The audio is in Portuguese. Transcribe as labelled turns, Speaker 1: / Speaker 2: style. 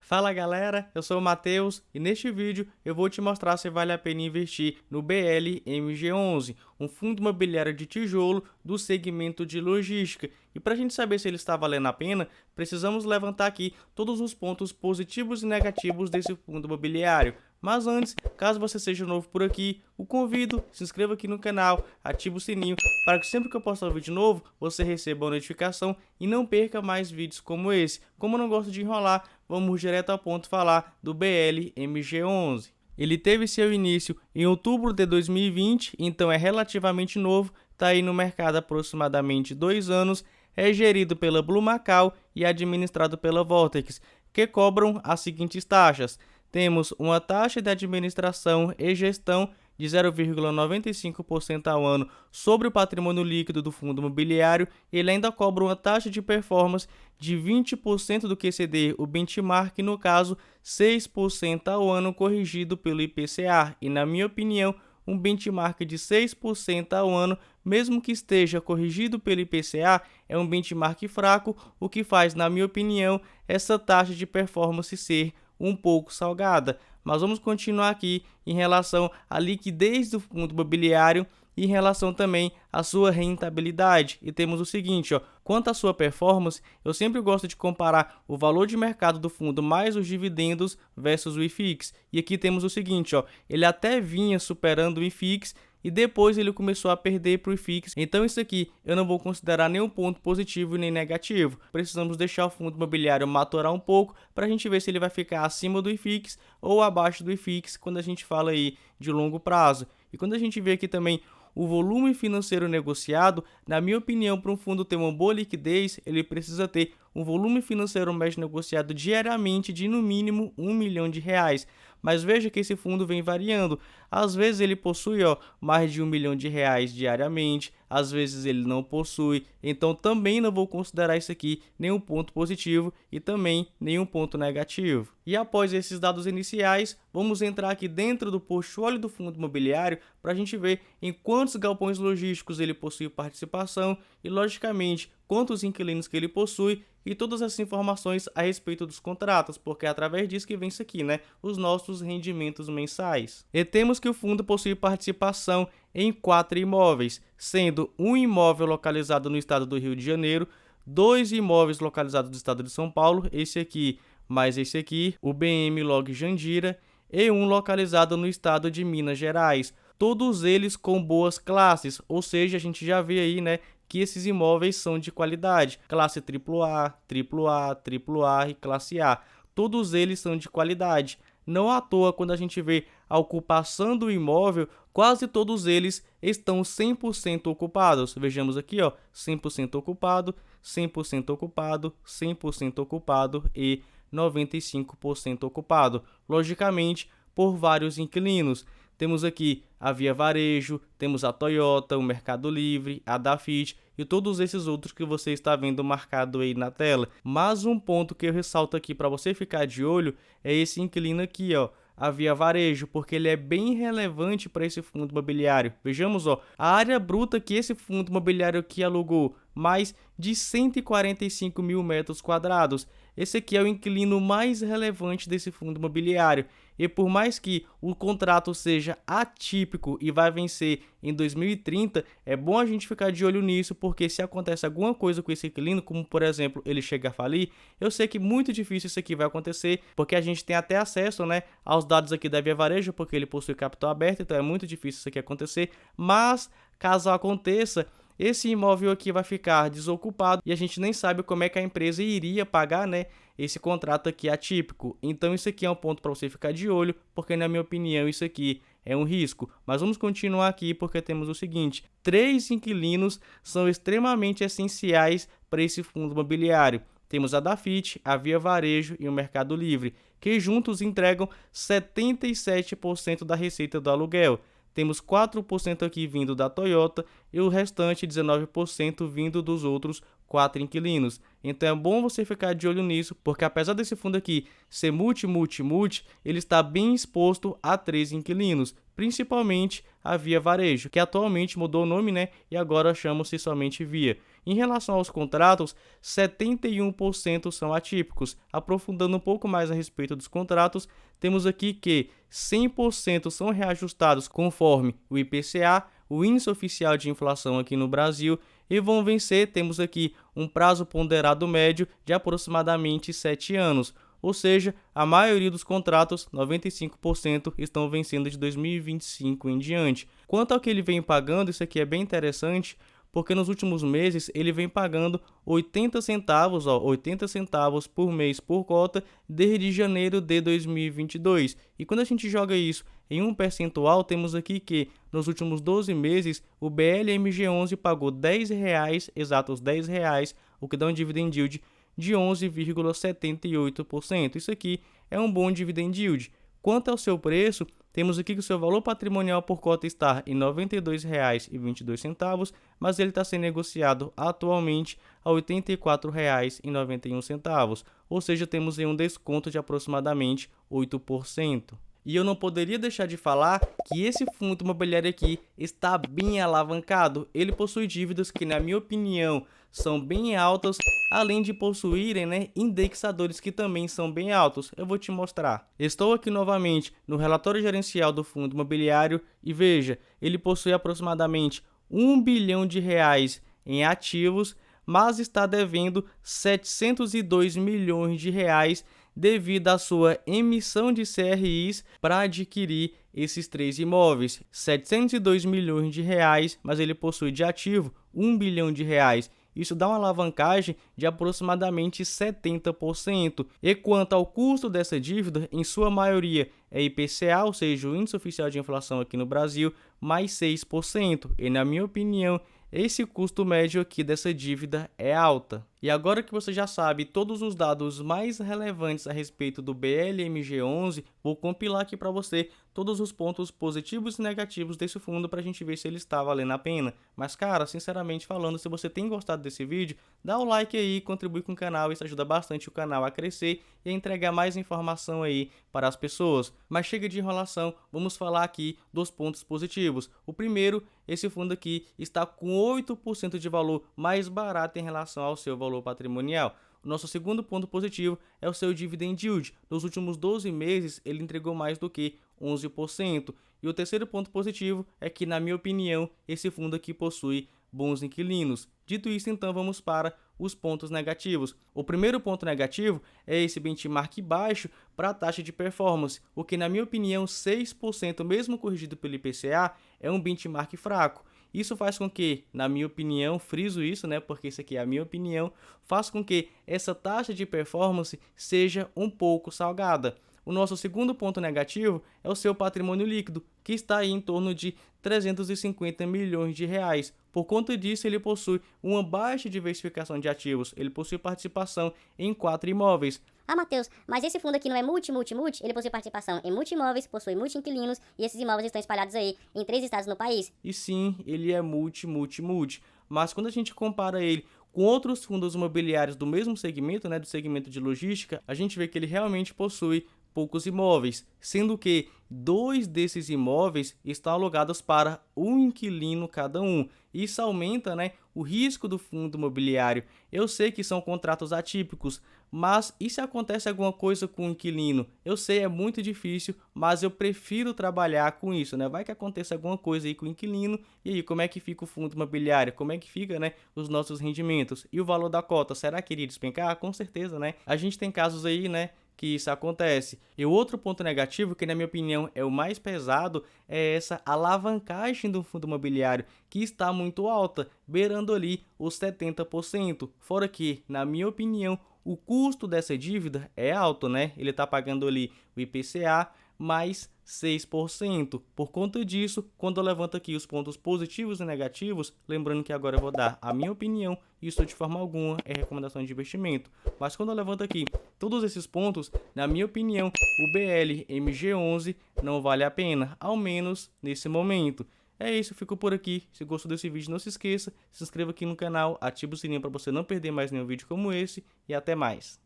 Speaker 1: Fala galera, eu sou o Matheus e neste vídeo eu vou te mostrar se vale a pena investir no BLMG11, um fundo imobiliário de tijolo do segmento de logística. E para a gente saber se ele está valendo a pena, precisamos levantar aqui todos os pontos positivos e negativos desse fundo imobiliário. Mas antes, caso você seja novo por aqui, o convido, se inscreva aqui no canal, ative o sininho para que sempre que eu postar um vídeo novo, você receba a notificação e não perca mais vídeos como esse. Como eu não gosto de enrolar, vamos direto ao ponto falar do BLMG11. Ele teve seu início em outubro de 2020, então é relativamente novo, está aí no mercado há aproximadamente 2 anos, é gerido pela Blue Macau e administrado pela Vortex, que cobram as seguintes taxas. Temos uma taxa de administração e gestão de 0,95% ao ano sobre o patrimônio líquido do fundo imobiliário. Ele ainda cobra uma taxa de performance de 20% do QCD, o benchmark, no caso 6% ao ano corrigido pelo IPCA. E na minha opinião, um benchmark de 6% ao ano, mesmo que esteja corrigido pelo IPCA, é um benchmark fraco, o que faz, na minha opinião, essa taxa de performance ser um pouco salgada. Mas vamos continuar aqui em relação à liquidez do fundo imobiliário e em relação também à sua rentabilidade. E temos o seguinte, quanto à sua performance, eu sempre gosto de comparar o valor de mercado do fundo mais os dividendos versus o IFIX. E aqui temos o seguinte, ele até vinha superando o IFIX e depois ele começou a perder para o IFIX. Então isso aqui eu não vou considerar nenhum ponto positivo nem negativo. Precisamos deixar o fundo imobiliário maturar um pouco para a gente ver se ele vai ficar acima do IFIX ou abaixo do IFIX quando a gente fala aí de longo prazo. E quando a gente vê aqui também o volume financeiro negociado, na minha opinião, para um fundo ter uma boa liquidez, ele precisa ter um volume financeiro médio negociado diariamente de no mínimo R$ 1 milhão. Mas veja que esse fundo vem variando. Às vezes ele possui mais de R$ 1 milhão diariamente, às vezes ele não possui. Então também não vou considerar isso aqui nenhum ponto positivo e também nenhum ponto negativo. E após esses dados iniciais, vamos entrar aqui dentro do portfólio do fundo imobiliário para a gente ver em quantos galpões logísticos ele possui participação e, logicamente, quantos inquilinos que ele possui e todas essas informações a respeito dos contratos, porque é através disso que vem isso aqui, os nossos rendimentos mensais. E temos que o fundo possui participação em 4 imóveis, sendo um imóvel localizado no estado do Rio de Janeiro, 2 imóveis localizados no estado de São Paulo, esse aqui mais esse aqui, o BM Log Jandira, e um localizado no estado de Minas Gerais. Todos eles com boas classes, ou seja, a gente já vê aí, que esses imóveis são de qualidade, classe AAA, AAA, AAA e classe A. Todos eles são de qualidade. Não à toa, quando a gente vê a ocupação do imóvel, quase todos eles estão 100% ocupados. Vejamos aqui, 100% ocupado, 100% ocupado, 100% ocupado e 95% ocupado. Logicamente, por vários inquilinos. Temos aqui a Via Varejo, temos a Toyota, o Mercado Livre, a Dafit e todos esses outros que você está vendo marcado aí na tela. Mas um ponto que eu ressalto aqui para você ficar de olho é esse inquilino aqui, a Via Varejo, porque ele é bem relevante para esse fundo imobiliário. Vejamos, a área bruta que esse fundo imobiliário aqui alugou, mais de 145 mil metros quadrados. Esse aqui é o inquilino mais relevante desse fundo imobiliário. E por mais que o contrato seja atípico e vai vencer em 2030, é bom a gente ficar de olho nisso, porque se acontece alguma coisa com esse inquilino, como por exemplo ele chega a falir, eu sei que muito difícil isso aqui vai acontecer, porque a gente tem até acesso aos dados aqui da Via Varejo, porque ele possui capital aberto, então é muito difícil isso aqui acontecer, mas caso aconteça, esse imóvel aqui vai ficar desocupado e a gente nem sabe como é que a empresa iria pagar, esse contrato aqui atípico. Então isso aqui é um ponto para você ficar de olho, porque na minha opinião isso aqui é um risco. Mas vamos continuar aqui porque temos o seguinte: 3 inquilinos são extremamente essenciais para esse fundo imobiliário. Temos a Dafit, a Via Varejo e o Mercado Livre, que juntos entregam 77% da receita do aluguel. Temos 4% aqui vindo da Toyota e o restante 19% vindo dos outros 4 inquilinos. Então é bom você ficar de olho nisso, porque apesar desse fundo aqui ser multi, ele está bem exposto a 3 inquilinos, principalmente a Via Varejo, que atualmente mudou o nome, e agora chama-se somente Via. Em relação aos contratos, 71% são atípicos. Aprofundando um pouco mais a respeito dos contratos, temos aqui que 100% são reajustados conforme o IPCA, o índice oficial de inflação aqui no Brasil, e vão vencer, temos aqui um prazo ponderado médio de aproximadamente 7 anos. Ou seja, a maioria dos contratos, 95%, estão vencendo de 2025 em diante. Quanto ao que ele vem pagando, isso aqui é bem interessante, porque nos últimos meses ele vem pagando 80 centavos, 80 centavos por mês por cota desde janeiro de 2022. E quando a gente joga isso em um percentual, temos aqui que nos últimos 12 meses o BLMG11 pagou R$10, exatos R$10, o que dá um dividend yield de 11,78%. Isso aqui é um bom dividend yield. Quanto ao seu preço, temos aqui que o seu valor patrimonial por cota está em R$ 92,22, mas ele está sendo negociado atualmente a R$ 84,91, ou seja, temos aí um desconto de aproximadamente 8%. E eu não poderia deixar de falar que esse fundo imobiliário aqui está bem alavancado. Ele possui dívidas que, na minha opinião, são bem altas, além de possuírem, indexadores que também são bem altos. Eu vou te mostrar. Estou aqui novamente no relatório gerencial do fundo imobiliário e veja, ele possui aproximadamente R$1 bilhão em ativos, mas está devendo 702 milhões de reais devido à sua emissão de CRIs para adquirir esses 3 imóveis. 702 milhões de reais, mas ele possui de ativo R$1 bilhão. Isso dá uma alavancagem de aproximadamente 70%. E quanto ao custo dessa dívida, em sua maioria é IPCA, ou seja, o índice oficial de inflação aqui no Brasil, mais 6%. E na minha opinião, esse custo médio aqui dessa dívida é alta. E agora que você já sabe todos os dados mais relevantes a respeito do BLMG11, vou compilar aqui para você todos os pontos positivos e negativos desse fundo para a gente ver se ele está valendo a pena. Mas cara, sinceramente falando, se você tem gostado desse vídeo, dá o like aí, contribui com o canal, isso ajuda bastante o canal a crescer e a entregar mais informação aí para as pessoas. Mas chega de enrolação, vamos falar aqui dos pontos positivos. O primeiro, esse fundo aqui está com 8% de valor mais barato em relação ao seu valor patrimonial. O nosso segundo ponto positivo é o seu dividend yield. Nos últimos 12 meses, ele entregou mais do que 11%. E o terceiro ponto positivo é que, na minha opinião, esse fundo aqui possui bons inquilinos. Dito isso, então, vamos para os pontos negativos. O primeiro ponto negativo é esse benchmark baixo para a taxa de performance, o que, na minha opinião, 6%, mesmo corrigido pelo IPCA, é um benchmark fraco. Isso faz com que, na minha opinião, friso isso, porque isso aqui é a minha opinião, faz com que essa taxa de performance seja um pouco salgada. O nosso segundo ponto negativo é o seu patrimônio líquido, que está aí em torno de 350 milhões de reais. Por conta disso, ele possui uma baixa diversificação de ativos. Ele possui participação em 4 imóveis.
Speaker 2: Ah, Matheus, mas esse fundo aqui não é multi? Ele possui participação em multi-imóveis, possui multi-inquilinos e esses imóveis estão espalhados aí em 3 estados no país.
Speaker 1: E sim, ele é multi. Mas quando a gente compara ele com outros fundos imobiliários do mesmo segmento, do segmento de logística, a gente vê que ele realmente possui poucos imóveis, sendo que 2 desses imóveis estão alugados para um inquilino cada um. Isso aumenta, o risco do fundo imobiliário. Eu sei que são contratos atípicos, mas e se acontece alguma coisa com o inquilino? Eu sei, é muito difícil, mas eu prefiro trabalhar com isso, Vai que aconteça alguma coisa aí com o inquilino, e aí como é que fica o fundo imobiliário? Como é que fica, os nossos rendimentos? E o valor da cota, será que iria despencar? Com certeza, A gente tem casos aí, que isso acontece. E o outro ponto negativo, que na minha opinião é o mais pesado, é essa alavancagem do fundo imobiliário, que está muito alta, beirando ali os 70%. Fora que, na minha opinião, o custo dessa dívida é alto, Ele está pagando ali o IPCA mais 6%. Por conta disso, quando eu levanto aqui os pontos positivos e negativos, lembrando que agora eu vou dar a minha opinião, isso de forma alguma é recomendação de investimento. Mas quando eu levanto aqui todos esses pontos, na minha opinião, o BLMG11 não vale a pena, ao menos nesse momento. É isso, eu fico por aqui. Se gostou desse vídeo, não se esqueça, se inscreva aqui no canal, ative o sininho para você não perder mais nenhum vídeo como esse e até mais.